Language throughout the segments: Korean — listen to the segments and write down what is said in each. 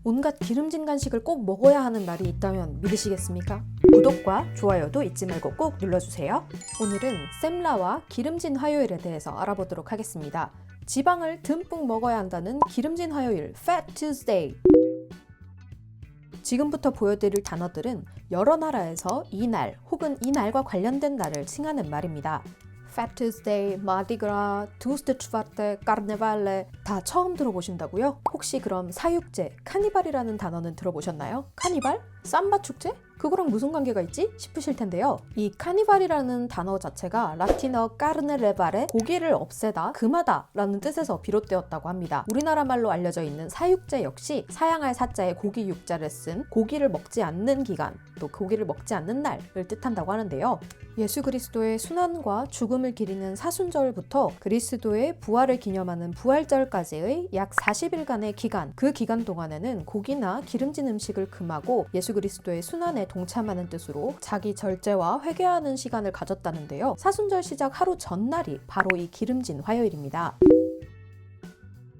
온갖 기름진 간식을 꼭 먹어야 하는 날이 있다면 믿으시겠습니까? 구독과 좋아요도 잊지 말고 꼭 눌러주세요. 오늘은 셈라와 기름진 화요일에 대해서 알아보도록 하겠습니다. 지방을 듬뿍 먹어야 한다는 기름진 화요일, Fat Tuesday. 지금부터 보여드릴 단어들은 여러 나라에서 이 날 혹은 이 날과 관련된 날을 칭하는 말입니다. Fat Tuesday, Mardi Gras, Tuesday Chvarte, Carnevale 다 처음 들어보신다고요? 혹시 그럼 사육제, 카니발이라는 단어는 들어보셨나요? 카니발? 삼바 축제? 그거랑 무슨 관계가 있지? 싶으실 텐데요. 이 카니발이라는 단어 자체가 라틴어 까르네레발의 고기를 없애다, 금하다 라는 뜻에서 비롯되었다고 합니다. 우리나라 말로 알려져 있는 사육제 역시 사양할 사자에 고기 육자를 쓴 고기를 먹지 않는 기간, 또 고기를 먹지 않는 날을 뜻한다고 하는데요. 예수 그리스도의 순환과 죽음을 기리는 사순절부터 그리스도의 부활을 기념하는 부활절까지의 약 40일간의 기간, 그 기간 동안에는 고기나 기름진 음식을 금하고 예수 그리스도의 순환에 동참하는 뜻으로 자기 절제와 회개하는 시간을 가졌다는데요. 사순절 시작 하루 전날이 바로 이 기름진 화요일입니다.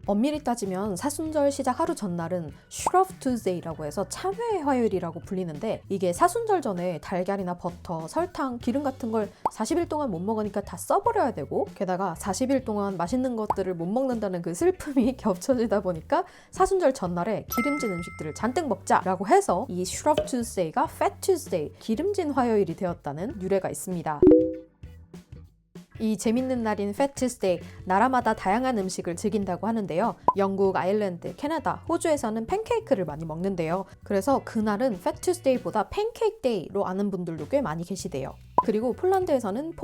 엄밀히 따지면 사순절 시작 하루 전날은 Shrove Tuesday라고 해서 참회의 화요일이라고 불리는데, 이게 사순절 전에 달걀이나 버터, 설탕, 기름 같은 걸 40일 동안 못 먹으니까 다 써버려야 되고, 게다가 40일 동안 맛있는 것들을 못 먹는다는 그 슬픔이 겹쳐지다 보니까 사순절 전날에 기름진 음식들을 잔뜩 먹자라고 해서 이 Shrove Tuesday가 Fat Tuesday, 기름진 화요일이 되었다는 유래가 있습니다. 이 재밌는 날인 Fat Tuesday, 나라마다 다양한 음식을 즐긴다고 하는데요. 영국, 아일랜드, 캐나다, 호주에서는 팬케이크를 많이 먹는데요. 그래서 그날은 Fat Tuesday보다 팬케이크 데이로 아는 분들도 꽤 많이 계시대요. 그리고 폴란드에서는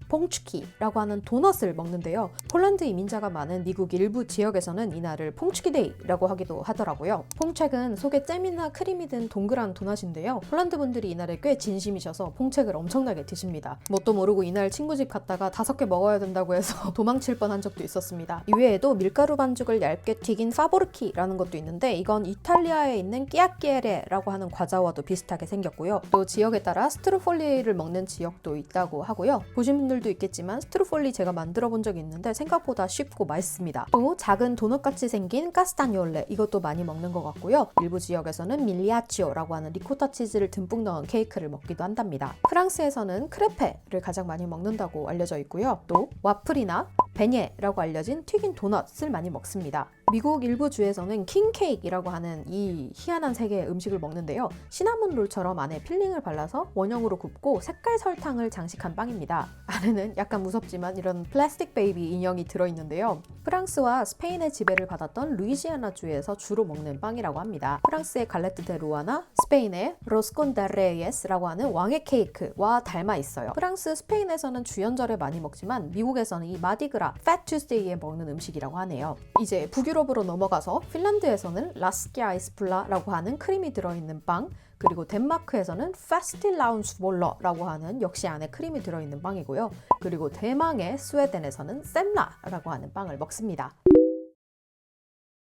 퐁츠키라고 하는 도넛을 먹는데요. 폴란드 이민자가 많은 미국 일부 지역에서는 이날을 퐁츠키데이라고 하기도 하더라고요. 퐁책은 속에 잼이나 크림이 든 동그란 도넛인데요. 폴란드 분들이 이날에 꽤 진심이셔서 퐁책을 엄청나게 드십니다. 뭣도 모르고 이날 친구 집 갔다가 5개 먹어야 된다고 해서 도망칠 뻔한 적도 있었습니다. 이외에도 밀가루 반죽을 얇게 튀긴 파보르키라는 것도 있는데, 이건 이탈리아에 있는 끼아끼에레라고 하는 과자와도 비슷하게 생겼고요. 또 지역에 따라 스트로폴리를 먹는 지역도 있다고 하고요. 보신 분들도 있겠지만 스트로폴리 제가 만들어 본 적이 있는데 생각보다 쉽고 맛있습니다. 또 작은 도넛같이 생긴 카스타뇰레, 이것도 많이 먹는 것 같고요. 일부 지역에서는 밀리아치오라고 하는 리코타 치즈를 듬뿍 넣은 케이크를 먹기도 한답니다. 프랑스에서는 크레페를 가장 많이 먹는다고 알려져 있고요. 또 와플이나 베녟라고 알려진 튀긴 도넛을 많이 먹습니다. 미국 일부 주에서는 킹케이크라고 하는 이 희한한 세 개의 음식을 먹는데요. 시나몬 롤처럼 안에 필링을 발라서 원형으로 굽고 색깔 설탕을 장식한 빵입니다. 안에는 약간 무섭지만 이런 플라스틱 베이비 인형이 들어있는데요. 프랑스와 스페인의 지배를 받았던 루이지아나 주에서 주로 먹는 빵이라고 합니다. 프랑스의 갈레트 데 루아나, 스페인의 로스콘 데 레이에스라고 하는 왕의 케이크와 닮아 있어요. 프랑스, 스페인에서는 주연절에 많이 먹지만 미국에서는 이 마디그라, Fat Tuesday에 먹는 음식이라고 하네요. 이제 북유럽으로 넘어가서 핀란드에서는 라스키아이스플라라고 하는 크림이 들어있는 빵, 그리고 덴마크에서는 파스틸라운스볼러라고 하는 역시 안에 크림이 들어있는 빵이고요. 그리고 대망의 스웨덴에서는 셈라라고 하는 빵을 먹습니다.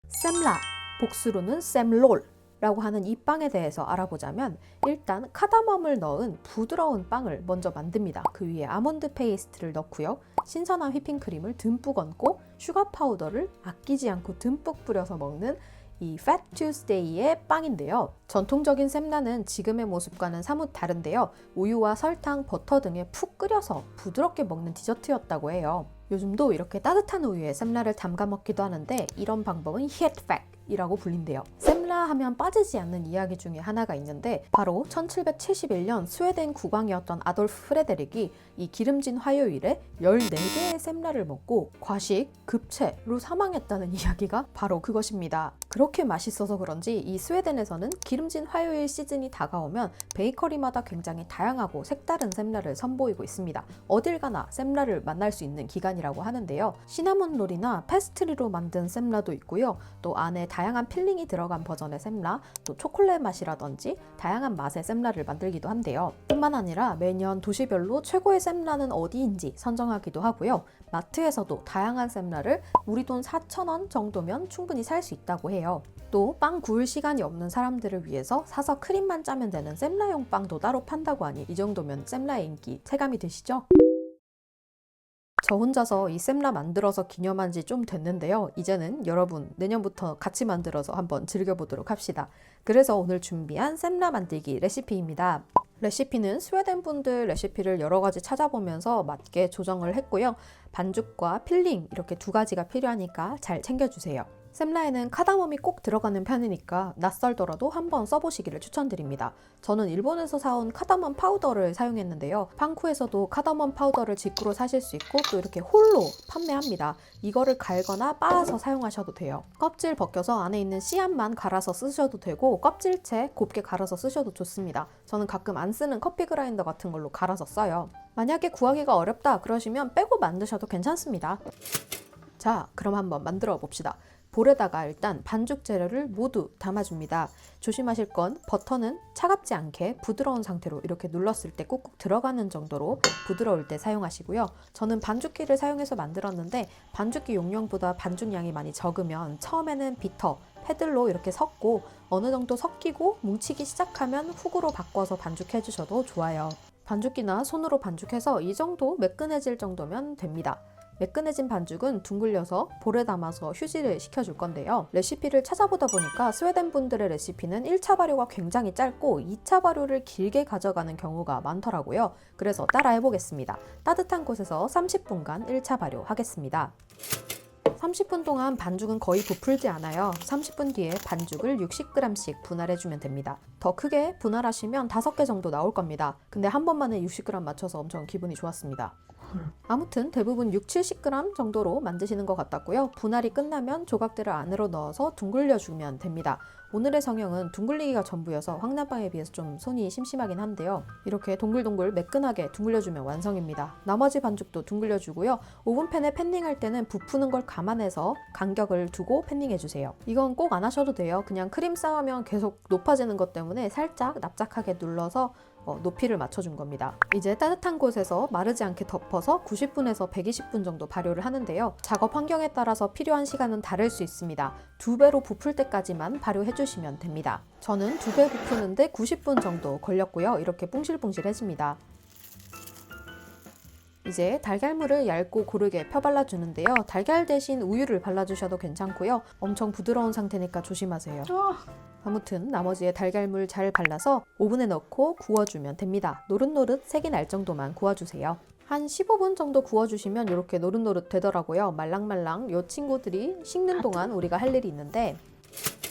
셈라, 복수로는 셈롤 라고 하는 이 빵에 대해서 알아보자면, 일단 카다멈을 넣은 부드러운 빵을 먼저 만듭니다. 그 위에 아몬드 페이스트를 넣고요. 신선한 휘핑크림을 듬뿍 얹고 슈가 파우더를 아끼지 않고 듬뿍 뿌려서 먹는 이 Fat Tuesday의 빵인데요. 전통적인 셈라는 지금의 모습과는 사뭇 다른데요. 우유와 설탕, 버터 등에 푹 끓여서 부드럽게 먹는 디저트였다고 해요. 요즘도 이렇게 따뜻한 우유에 셈라를 담가 먹기도 하는데, 이런 방법은 히에트팩이라고 불린대요. 셈라 하면 빠지지 않는 이야기 중에 하나가 있는데, 바로 1771년 스웨덴 국왕이었던 아돌프 프레데릭이 이 기름진 화요일에 14개의 셈라를 먹고 과식, 급체로 사망했다는 이야기가 바로 그것입니다. 그렇게 맛있어서 그런지 이 스웨덴에서는 기름진 화요일 시즌이 다가오면 베이커리마다 굉장히 다양하고 색다른 셈라를 선보이고 있습니다. 어딜 가나 셈라를 만날 수 있는 기간이라고 하는데요. 시나몬 롤이나 페스트리로 만든 셈라도 있고요. 또 안에 다양한 필링이 들어간 버전의 셈라, 또 초콜릿 맛이라든지 다양한 맛의 셈라를 만들기도 한대요. 뿐만 아니라 매년 도시별로 최고의 셈라는 어디인지 선정하기도 하고요. 마트에서도 다양한 셈라를 우리 돈 4,000원 정도면 충분히 살 수 있다고 해요. 또 빵 구울 시간이 없는 사람들을 위해서 사서 크림만 짜면 되는 셈라용 빵도 따로 판다고 하니 이 정도면 셈라의 인기 체감이 되시죠? 저 혼자서 이 semla 만들어서 기념한 지 좀 됐는데요. 이제는 여러분 내년부터 같이 만들어서 한번 즐겨보도록 합시다. 그래서 오늘 준비한 semla 만들기 레시피입니다. 레시피는 스웨덴 분들 레시피를 여러 가지 찾아보면서 맞게 조정을 했고요. 반죽과 필링 이렇게 두 가지가 필요하니까 잘 챙겨주세요. semla에는 카다멈이 꼭 들어가는 편이니까 낯설더라도 한번 써보시기를 추천드립니다. 저는 일본에서 사온 카다멈 파우더를 사용했는데요. 판쿠에서도 카다멈 파우더를 직구로 사실 수 있고 또 이렇게 홀로 판매합니다. 이거를 갈거나 빻아서 사용하셔도 돼요. 껍질 벗겨서 안에 있는 씨앗만 갈아서 쓰셔도 되고 껍질째 곱게 갈아서 쓰셔도 좋습니다. 저는 가끔 안 쓰는 커피 그라인더 같은 걸로 갈아서 써요. 만약에 구하기가 어렵다 그러시면 빼고 만드셔도 괜찮습니다. 자, 그럼 한번 만들어 봅시다. 볼에다가 일단 반죽 재료를 모두 담아줍니다. 조심하실 건 버터는 차갑지 않게 부드러운 상태로 이렇게 눌렀을 때 꾹꾹 들어가는 정도로 부드러울 때 사용하시고요. 저는 반죽기를 사용해서 만들었는데 반죽기 용량보다 반죽량이 많이 적으면 처음에는 비터, 패들로 이렇게 섞고 어느 정도 섞이고 뭉치기 시작하면 훅으로 바꿔서 반죽해 주셔도 좋아요. 반죽기나 손으로 반죽해서 이 정도 매끈해질 정도면 됩니다. 매끈해진 반죽은 둥글려서 볼에 담아서 휴지를 식혀줄 건데요. 레시피를 찾아보다 보니까 스웨덴 분들의 레시피는 1차 발효가 굉장히 짧고 2차 발효를 길게 가져가는 경우가 많더라고요. 그래서 따라해보겠습니다. 따뜻한 곳에서 30분간 1차 발효하겠습니다. 30분 동안 반죽은 거의 부풀지 않아요. 30분 뒤에 반죽을 60g씩 분할해주면 됩니다. 더 크게 분할하시면 5개 정도 나올 겁니다. 근데 한 번만에 60g 맞춰서 엄청 기분이 좋았습니다. 아무튼 대부분 60-70g 정도로 만드시는 것 같았고요. 분할이 끝나면 조각들을 안으로 넣어서 둥글려주면 됩니다. 오늘의 성형은 둥글리기가 전부여서 황남빵에 비해서 좀 손이 심심하긴 한데요. 이렇게 동글동글 매끈하게 둥글려주면 완성입니다. 나머지 반죽도 둥글려주고요. 오븐팬에 팬닝할 때는 부푸는 걸 감안해서 간격을 두고 팬닝해주세요. 이건 꼭 안 하셔도 돼요. 그냥 크림 쌓으면 계속 높아지는 것 때문에 살짝 납작하게 눌러서 높이를 맞춰준 겁니다. 이제 따뜻한 곳에서 마르지 않게 덮어서 90분에서 120분 정도 발효를 하는데요. 작업 환경에 따라서 필요한 시간은 다를 수 있습니다. 2배로 부풀 때까지만 발효해주시면 됩니다. 저는 2배 부푸는데 90분 정도 걸렸고요. 이렇게 뿡실뿡실해집니다. 이제 달걀물을 얇고 고르게 펴발라주는데요. 달걀 대신 우유를 발라주셔도 괜찮고요. 엄청 부드러운 상태니까 조심하세요. 아무튼 나머지에 달걀물 잘 발라서 오븐에 넣고 구워주면 됩니다. 노릇노릇 색이 날 정도만 구워주세요. 한 15분 정도 구워주시면 이렇게 노릇노릇 되더라고요. 말랑말랑. 이 친구들이 식는 동안 우리가 할 일이 있는데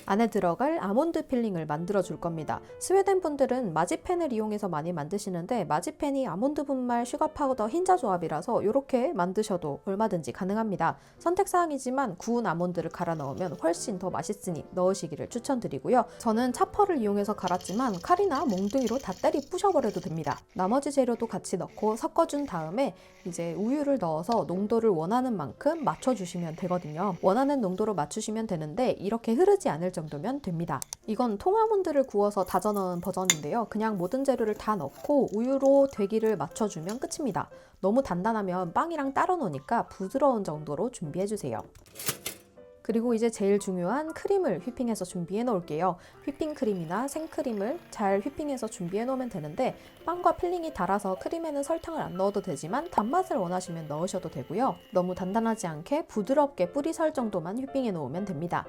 안에 들어갈 아몬드 필링을 만들어 줄 겁니다. 스웨덴 분들은 마지펜을 이용해서 많이 만드시는데 마지펜이 아몬드 분말, 슈가 파우더, 흰자 조합이라서 이렇게 만드셔도 얼마든지 가능합니다. 선택사항이지만 구운 아몬드를 갈아 넣으면 훨씬 더 맛있으니 넣으시기를 추천드리고요. 저는 차퍼를 이용해서 갈았지만 칼이나 몽둥이로 다 때리 부셔버려도 됩니다. 나머지 재료도 같이 넣고 섞어준 다음에 이제 우유를 넣어서 농도를 원하는 만큼 맞춰주시면 되거든요. 원하는 농도로 맞추시면 되는데 이렇게 흐르지 않을 정도면 됩니다. 이건 통아몬드를 구워서 다져 넣은 버전인데요. 그냥 모든 재료를 다 넣고 우유로 되기를 맞춰주면 끝입니다. 너무 단단하면 빵이랑 따로 놓으니까 부드러운 정도로 준비해주세요. 그리고 이제 제일 중요한 크림을 휘핑해서 준비해 놓을게요. 휘핑크림이나 생크림을 잘 휘핑해서 준비해 놓으면 되는데 빵과 필링이 달아서 크림에는 설탕을 안 넣어도 되지만 단맛을 원하시면 넣으셔도 되고요. 너무 단단하지 않게 부드럽게 뿌리 설 정도만 휘핑해 놓으면 됩니다.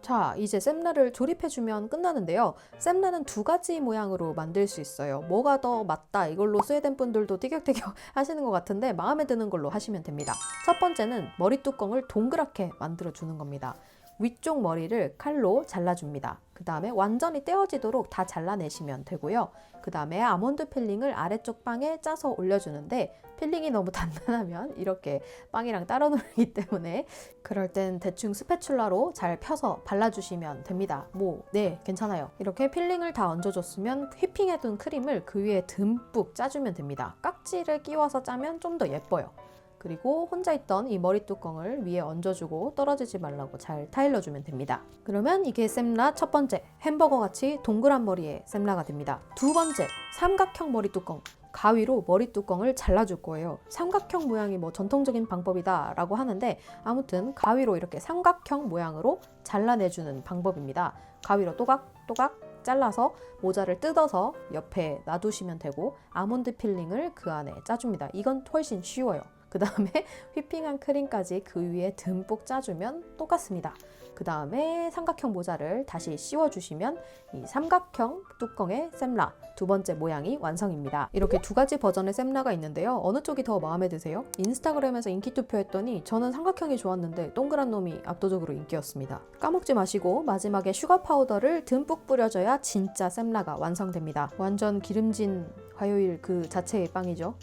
자, 이제 셈라를 조립해주면 끝나는데요. 셈라는 두 가지 모양으로 만들 수 있어요. 뭐가 더 맞다 이걸로 스웨덴 분들도 티격태격 하시는 것 같은데 마음에 드는 걸로 하시면 됩니다. 첫 번째는 머리 뚜껑을 동그랗게 만들어주는 겁니다. 위쪽 머리를 칼로 잘라줍니다. 그 다음에 완전히 떼어지도록 다 잘라내시면 되고요. 그 다음에 아몬드 필링을 아래쪽 빵에 짜서 올려주는데 필링이 너무 단단하면 이렇게 빵이랑 따로 놀기 때문에 그럴 땐 대충 스패츌라로 잘 펴서 발라주시면 됩니다. 네, 괜찮아요. 이렇게 필링을 다 얹어줬으면 휘핑해둔 크림을 그 위에 듬뿍 짜주면 됩니다. 깍지를 끼워서 짜면 좀 더 예뻐요. 그리고 혼자 있던 이 머리 뚜껑을 위에 얹어주고 떨어지지 말라고 잘 타일러주면 됩니다. 그러면 이게 셈라 첫 번째, 햄버거같이 동그란 머리의 셈라가 됩니다. 두 번째, 삼각형 머리 뚜껑. 가위로 머리 뚜껑을 잘라줄 거예요. 삼각형 모양이 전통적인 방법이다 라고 하는데 아무튼 가위로 이렇게 삼각형 모양으로 잘라내주는 방법입니다. 가위로 또각또각 잘라서 모자를 뜯어서 옆에 놔두시면 되고 아몬드 필링을 그 안에 짜줍니다. 이건 훨씬 쉬워요. 그 다음에 휘핑한 크림까지 그 위에 듬뿍 짜주면 똑같습니다. 그 다음에 삼각형 모자를 다시 씌워주시면 이 삼각형 뚜껑의 셈라 두 번째 모양이 완성입니다. 이렇게 두 가지 버전의 셈라가 있는데요. 어느 쪽이 더 마음에 드세요? 인스타그램에서 인기 투표했더니 저는 삼각형이 좋았는데 동그란 놈이 압도적으로 인기였습니다. 까먹지 마시고 마지막에 슈가 파우더를 듬뿍 뿌려줘야 진짜 셈라가 완성됩니다. 완전 기름진 화요일 그 자체의 빵이죠.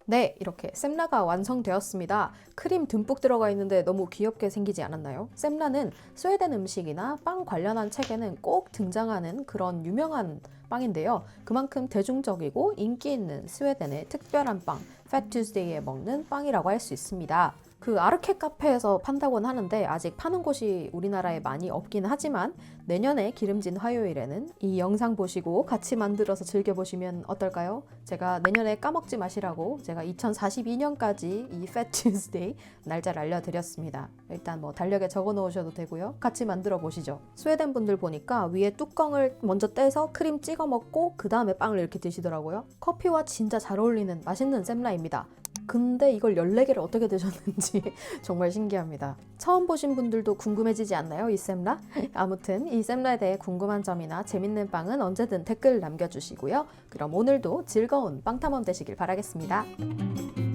네, 이렇게 셈라가 완성되었습니다. 크림 듬뿍 들어가 있는데 너무 귀엽게 생기지 않았나요? 셈라는 스웨덴 음식이나 빵 관련한 책에는 꼭 등장하는 그런 유명한 빵인데요. 그만큼 대중적이고 인기 있는 스웨덴의 특별한 빵, Fat Tuesday에 먹는 빵이라고 할 수 있습니다. 그 아르케 카페에서 판다고는 하는데 아직 파는 곳이 우리나라에 많이 없긴 하지만 내년에 기름진 화요일에는 이 영상 보시고 같이 만들어서 즐겨보시면 어떨까요? 제가 내년에 까먹지 마시라고 제가 2042년까지 이 Fat Tuesday 날짜를 알려드렸습니다. 일단 뭐 달력에 적어 놓으셔도 되고요. 같이 만들어 보시죠. 스웨덴 분들 보니까 위에 뚜껑을 먼저 떼서 크림 찍어 먹고 그 다음에 빵을 이렇게 드시더라고요. 커피와 진짜 잘 어울리는 맛있는 셈라입니다. 근데 이걸 14개를 어떻게 드셨는지 정말 신기합니다. 처음 보신 분들도 궁금해지지 않나요? 이 셈라? 아무튼 이 셈라에 대해 궁금한 점이나 재밌는 빵은 언제든 댓글 남겨주시고요. 그럼 오늘도 즐거운 빵 탐험 되시길 바라겠습니다.